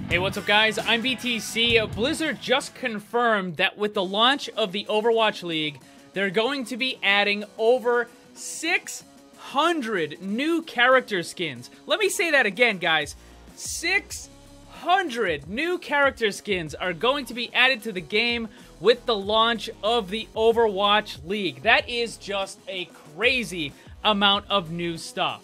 Hey, what's up guys? I'm BTC. Blizzard just confirmed that with the launch of the Overwatch League, they're going to be adding over 600 new character skins. Let me say that again, guys. 600 new character skins are going to be added to the game with the launch of the Overwatch League. That is just a crazy amount of new stuff.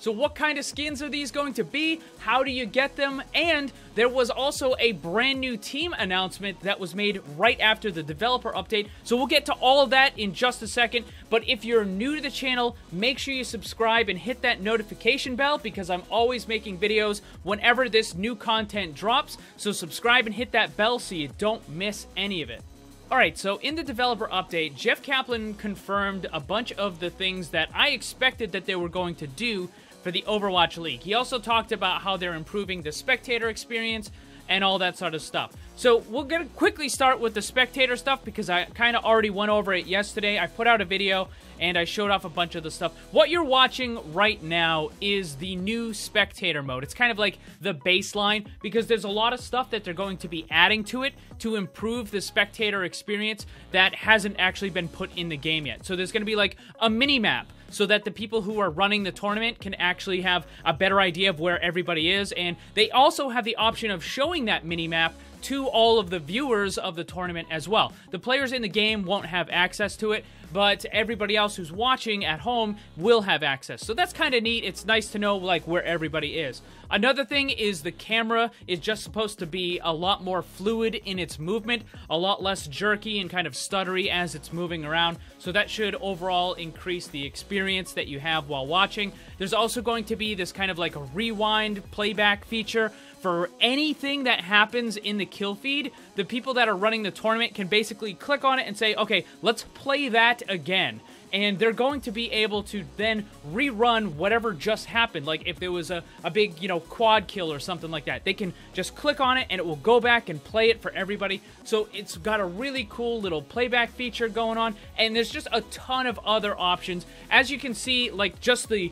So what kind of skins are these going to be? How do you get them? And there was also a brand new team announcement that was made right after the developer update. So we'll get to all of that in just a second. But if you're new to the channel, make sure you subscribe and hit that notification bell because I'm always making videos whenever this new content drops. So subscribe and hit that bell so you don't miss any of it. Alright, so in the developer update, Jeff Kaplan confirmed a bunch of the things that I expected that they were going to do for the Overwatch League. He also talked about how they're improving the Spectator Experience and all that sort of stuff. So we're going to quickly start with the Spectator stuff because I kind of already went over it yesterday. I put out a video and I showed off a bunch of the stuff. What you're watching right now is the new Spectator mode. It's kind of like the baseline because there's a lot of stuff that they're going to be adding to it to improve the Spectator Experience that hasn't actually been put in the game yet. So there's going to be like a mini-map so that the people who are running the tournament can actually have a better idea of where everybody is. And they also have the option of showing that mini-map to all of the viewers of the tournament as well. The players in the game won't have access to it, but everybody else who's watching at home will have access. So that's kind of neat. It's nice to know like where everybody is. Another thing is the camera is just supposed to be a lot more fluid in its movement, a lot less jerky and kind of stuttery as it's moving around. So that should overall increase the experience that you have while watching. There's also going to be this kind of like a rewind playback feature for anything that happens in the kill feed. The people that are running the tournament can basically click on it and say, okay, let's play that again. And they're going to be able to then rerun whatever just happened. Like if there was a big, quad kill or something like that. They can just click on it and it will go back and play it for everybody. So it's got a really cool little playback feature going on. And there's just a ton of other options. As you can see, like just the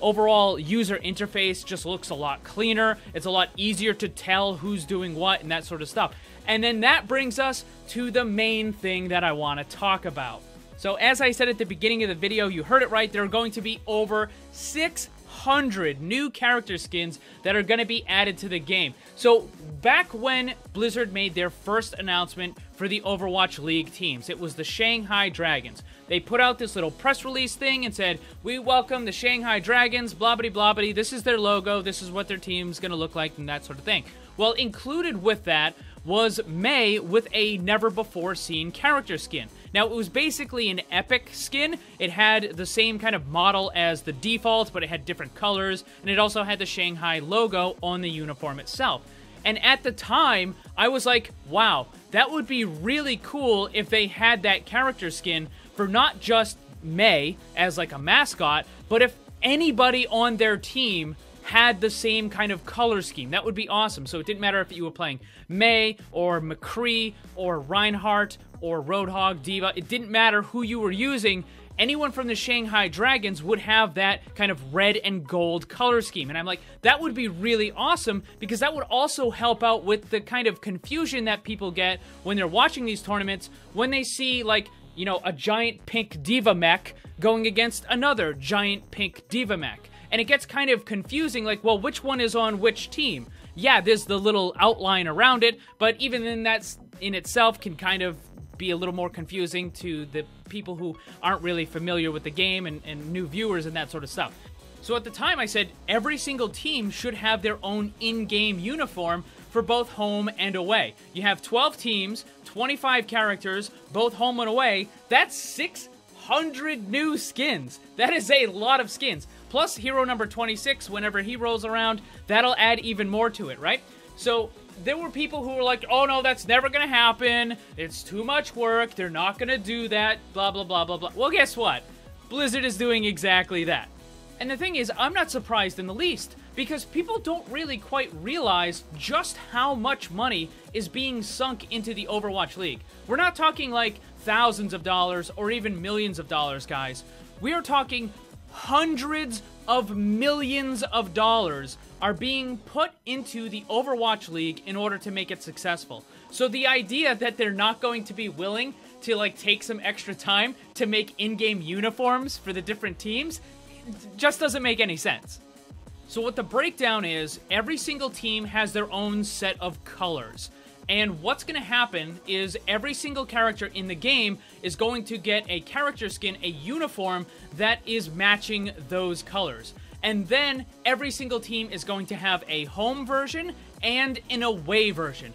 overall user interface just looks a lot cleaner. It's a lot easier to tell who's doing what and that sort of stuff. And then that brings us to the main thing that I want to talk about. So as I said at the beginning of the video, you heard it right, there are going to be over 600 new character skins that are going to be added to the game. So back when Blizzard made their first announcement for the Overwatch League teams, it was the Shanghai Dragons. They put out this little press release thing and said, we welcome the Shanghai Dragons, blah blah blah blah, this is their logo, this is what their team's going to look like, and that sort of thing. Well, included with that was Mei with a never-before-seen character skin. Now, it was basically an epic skin. It had the same kind of model as the default, but it had different colors, and it also had the Shanghai logo on the uniform itself. And at the time, I was like, wow, that would be really cool if they had that character skin for not just Mei as like a mascot, but if anybody on their team had the same kind of color scheme. That would be awesome. So it didn't matter if you were playing Mei or McCree or Reinhardt or Roadhog, Diva. It didn't matter who you were using. Anyone from the Shanghai Dragons would have that kind of red and gold color scheme. And I'm like, that would be really awesome because that would also help out with the kind of confusion that people get when they're watching these tournaments when they see like, a giant pink Diva mech going against another giant pink Diva mech. And it gets kind of confusing, like, well, which one is on which team? Yeah, there's the little outline around it, but even then that's in itself can kind of be a little more confusing to the people who aren't really familiar with the game and new viewers and that sort of stuff. So at the time I said every single team should have their own in-game uniform for both home and away. You have 12 teams, 25 characters, both home and away. That's 600 new skins. That is a lot of skins. Plus, hero number 26, whenever he rolls around, that'll add even more to it, right? So, there were people who were like, oh no, that's never gonna happen. It's too much work. They're not gonna do that. Blah, blah, blah, blah, blah. Well, guess what? Blizzard is doing exactly that. And the thing is, I'm not surprised in the least, because people don't really quite realize just how much money is being sunk into the Overwatch League. We're not talking like thousands of dollars or even millions of dollars, guys. We are talking hundreds of millions of dollars are being put into the Overwatch League in order to make it successful. So the idea that they're not going to be willing to like take some extra time to make in-game uniforms for the different teams just doesn't make any sense. So what the breakdown is, every single team has their own set of colors. And what's going to happen is every single character in the game is going to get a character skin, a uniform that is matching those colors. And then every single team is going to have a home version and an away version.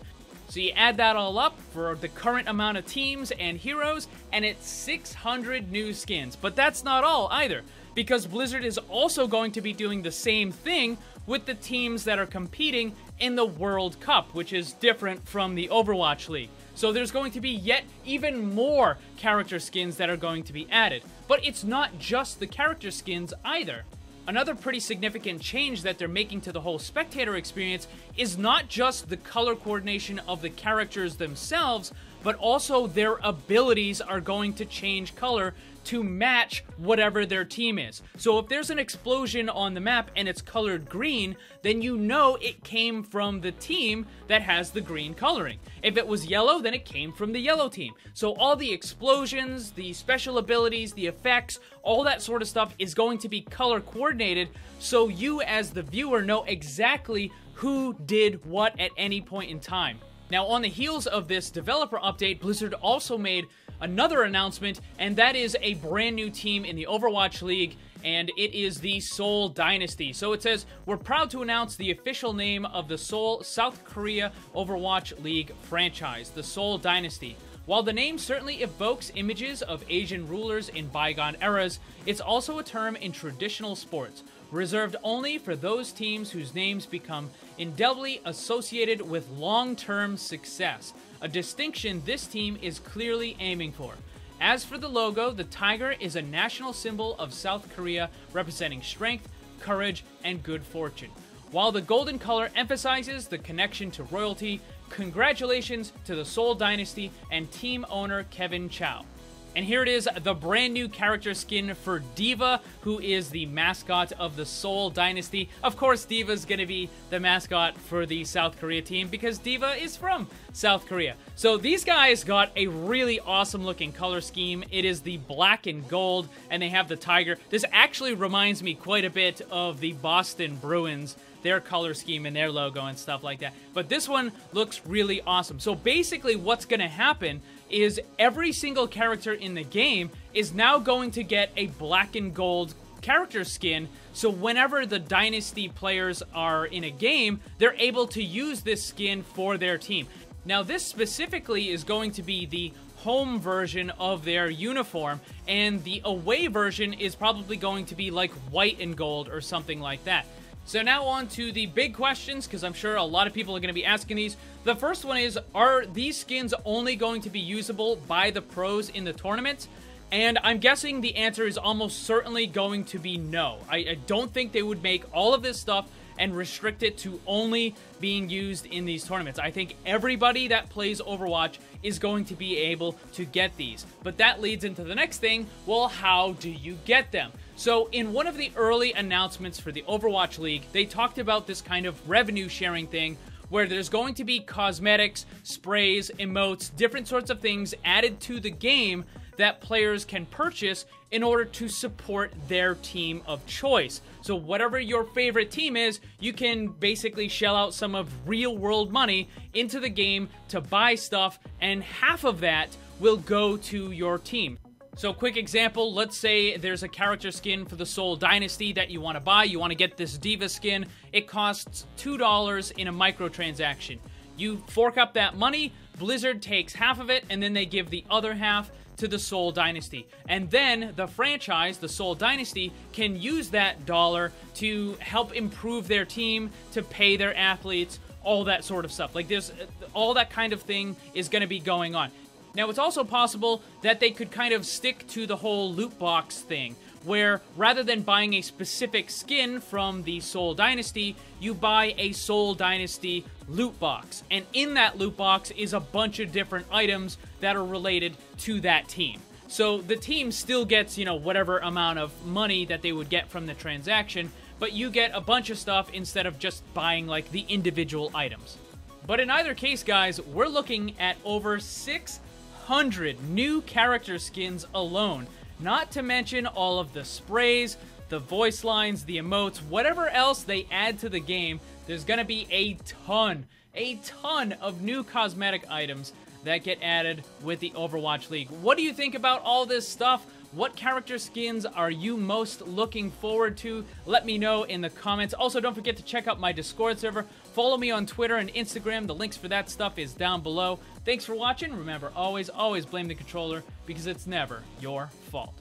So you add that all up for the current amount of teams and heroes, and it's 600 new skins. But that's not all either, because Blizzard is also going to be doing the same thing with the teams that are competing in the World Cup, which is different from the Overwatch League. So there's going to be yet even more character skins that are going to be added. But it's not just the character skins either. Another pretty significant change that they're making to the whole Spectator experience is not just the color coordination of the characters themselves, but also their abilities are going to change color to match whatever their team is. So if there's an explosion on the map and it's colored green, then you know it came from the team that has the green coloring. If it was yellow, then it came from the yellow team. So all the explosions, the special abilities, the effects, all that sort of stuff is going to be color coordinated, so you as the viewer know exactly who did what at any point in time. Now, on the heels of this developer update, Blizzard also made another announcement, and that is a brand new team in the Overwatch League, and it is the Seoul Dynasty. So it says, we're proud to announce the official name of the Seoul, South Korea Overwatch League franchise, the Seoul Dynasty. While the name certainly evokes images of Asian rulers in bygone eras, it's also a term in traditional sports, reserved only for those teams whose names become indelibly associated with long-term success, a distinction this team is clearly aiming for. As for the logo, the tiger is a national symbol of South Korea representing strength, courage, and good fortune. While the golden color emphasizes the connection to royalty, congratulations to the Seoul Dynasty and team owner Kevin Chow. And here it is, the brand new character skin for D.Va, who is the mascot of the Seoul Dynasty. Of course, D.Va's gonna be the mascot for the South Korea team because D.Va is from South Korea. So these guys got a really awesome looking color scheme. It is the black and gold, and they have the tiger. This actually reminds me quite a bit of the Boston Bruins, their color scheme and their logo and stuff like that. But this one looks really awesome. So basically what's gonna happen is every single character in the game is now going to get a black and gold character skin, so whenever the Dynasty players are in a game, they're able to use this skin for their team. Now this specifically is going to be the home version of their uniform, and the away version is probably going to be like white and gold or something like that. So now on to the big questions, because I'm sure a lot of people are going to be asking these. The first one is, are these skins only going to be usable by the pros in the tournament? And I'm guessing the answer is almost certainly going to be no. I don't think they would make all of this stuff and restrict it to only being used in these tournaments. I think everybody that plays Overwatch is going to be able to get these. But that leads into the next thing, well, how do you get them? So in one of the early announcements for the Overwatch League, they talked about this kind of revenue sharing thing where there's going to be cosmetics, sprays, emotes, different sorts of things added to the game that players can purchase in order to support their team of choice. So whatever your favorite team is, you can basically shell out some of real-world money into the game to buy stuff, and half of that will go to your team. So quick example, let's say there's a character skin for the Seoul Dynasty that you want to buy. You want to get this D.Va skin. It costs $2 in a microtransaction. You fork up that money, Blizzard takes half of it, and then they give the other half to the Seoul Dynasty. And then the franchise, the Seoul Dynasty, can use that dollar to help improve their team, to pay their athletes, all that sort of stuff. Like this, all that kind of thing is going to be going on. Now, it's also possible that they could kind of stick to the whole loot box thing, where rather than buying a specific skin from the Seoul Dynasty, you buy a Seoul Dynasty loot box. And in that loot box is a bunch of different items that are related to that team. So the team still gets, whatever amount of money that they would get from the transaction, but you get a bunch of stuff instead of just buying, like, the individual items. But in either case, guys, we're looking at over 600 new character skins alone, not to mention all of the sprays, the voice lines, the emotes, whatever else they add to the game. There's gonna be a ton of new cosmetic items that get added with the Overwatch League. What do you think about all this stuff? What character skins are you most looking forward to? Let me know in the comments. Also, don't forget to check out my Discord server. Follow me on Twitter and Instagram. The links for that stuff is down below. Thanks for watching. Remember, always blame the controller, because it's never your fault.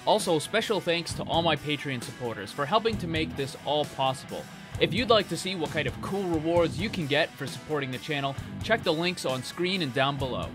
Also, special thanks to all my Patreon supporters for helping to make this all possible. If you'd like to see what kind of cool rewards you can get for supporting the channel, check the links on screen and down below.